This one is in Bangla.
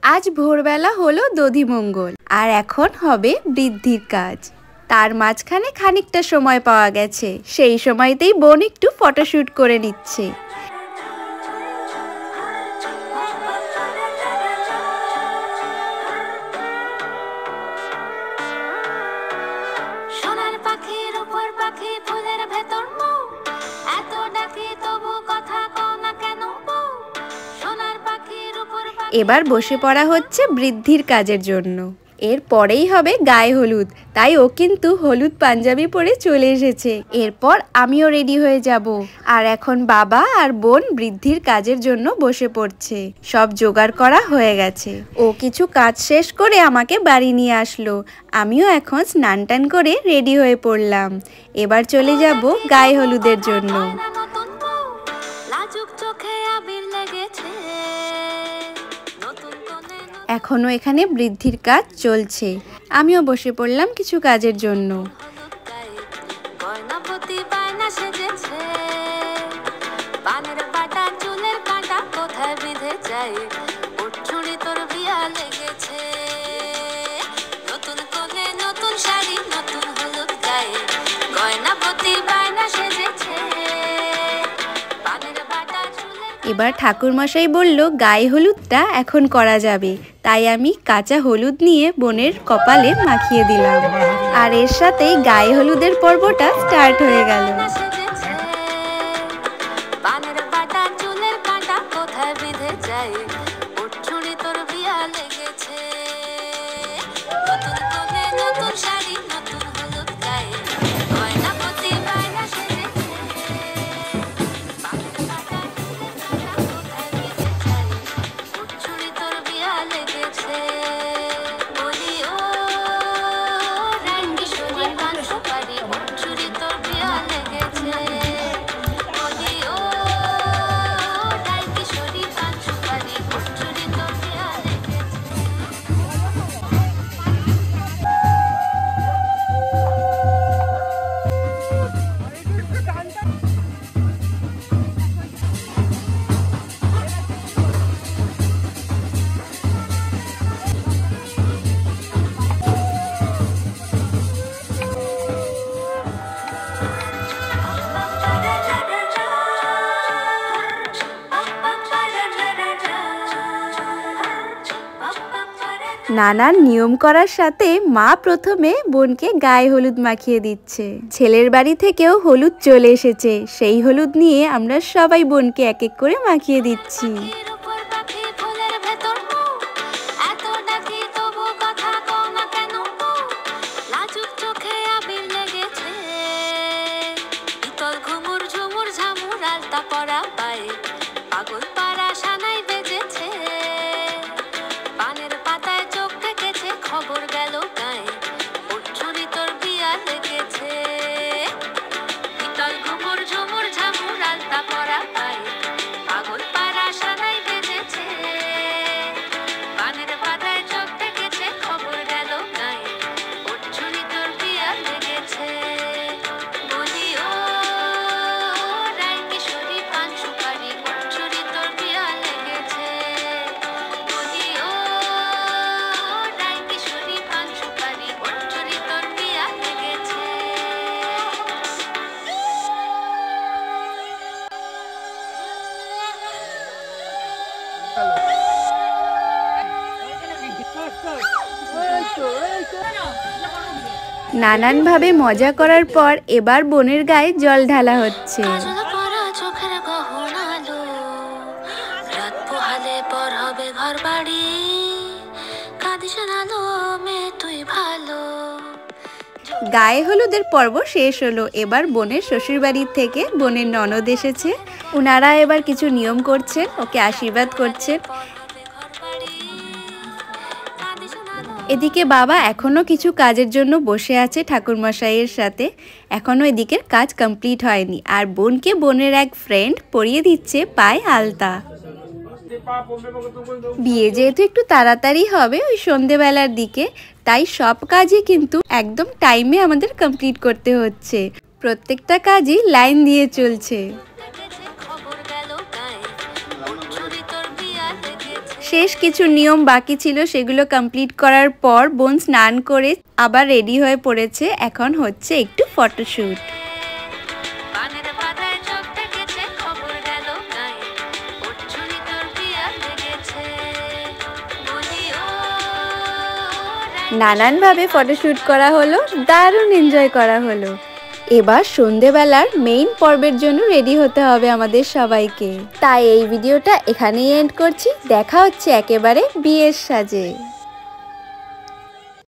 আজ ভোরবেলা হলো দধিমঙ্গল আর এখন হবে বৃদ্ধির কাজ। তার মাঝখানে খানিকটা সময় পাওয়া গেছে, সেই সময়তেই বোন একটু ফটোশুট করে নিচ্ছে। এবার বসে পড়া হচ্ছে বৃদ্ধির কাজের জন্য। এর পরেই হবে গায়ে হলুদ, তাই ও কিন্তু হলুদ পাঞ্জাবি পরে চলে এসেছে। এরপর আমিও রেডি হয়ে যাব। আর এখন বাবা আর বোন বৃদ্ধির কাজের জন্য বসে পড়ছে। সব জোগাড় করা হয়ে গেছে। ও কিছু কাজ শেষ করে আমাকে বাড়ি নিয়ে আসলো। আমিও এখন স্নান টান করে রেডি হয়ে পড়লাম। এবার চলে যাব গায়ে হলুদের জন্য। এখনো এখানে বৃদ্ধির কাজ চলছে। আমিও বসে পড়লাম কিছু কাজের জন্য। এবার ঠাকুরমশাই বলল গায়ে হলুদটা এখন করা যাবে, তাই আমি কাঁচা হলুদ নিয়ে বোনের কপালে মাখিয়ে দিলাম। আর এর সাথেই গায়ে হলুদের পর্বটা স্টার্ট হয়ে গেল। নানান নিয়ম করার সাথে মা প্রথমে বোনকে গায়ে হলুদ মাখিয়ে দিচ্ছে। ছেলের বাড়ি থেকেও হলুদ চলে এসেছে, সেই হলুদ নিয়ে আমরা সবাই বোনকে এক এক করে মাখিয়ে দিচ্ছি। নানানভাবে মজা করার পর এবার বোনের গায়ে জল ঢালা হচ্ছে। গায়ে হলুদের পর্ব শেষ হলো। এবার বোনের শ্বশুর বাড়ির থেকে বোনের ননদ এসেছে। ওনারা এবার কিছু নিয়ম করছেন, ওকে আশীর্বাদ করছেন। এদিকে বাবা এখনো কিছু কাজের জন্য বসে আছে ঠাকুরমশাইয়ের সাথে। এখনো এদিকের কাজ কমপ্লিট হয়নি। আর বোনকে বোনের এক ফ্রেন্ড পরিয়ে দিচ্ছে পায়ে আলতা। বিয়ে যেহেতু একটু তাড়াতাড়ি হবে, ওই সন্ধেবেলার দিকে, তাই সব কাজই কিন্তু একদম টাইমে আমাদের কমপ্লিট করতে হচ্ছে। প্রত্যেকটা কাজই লাইন দিয়ে চলছে। শেষ কিছু নিয়ম বাকি ছিল, সেগুলো কমপ্লিট করার পর বোন স্নান করে আবার রেডি হয়ে পড়েছে। এখন হচ্ছে একটু ফটোশ্যুট। নানানভাবে ফটোশ্যুট করা হলো, দারুণ এনজয় করা হলো। এবার সন্ধেবেলার মেইন পর্বের জন্য রেডি হতে হবে আমাদের সবাইকে। তাই এই ভিডিওটা এখানেই এন্ড করছি। দেখা হচ্ছে একেবারে বিয়ের সাজে।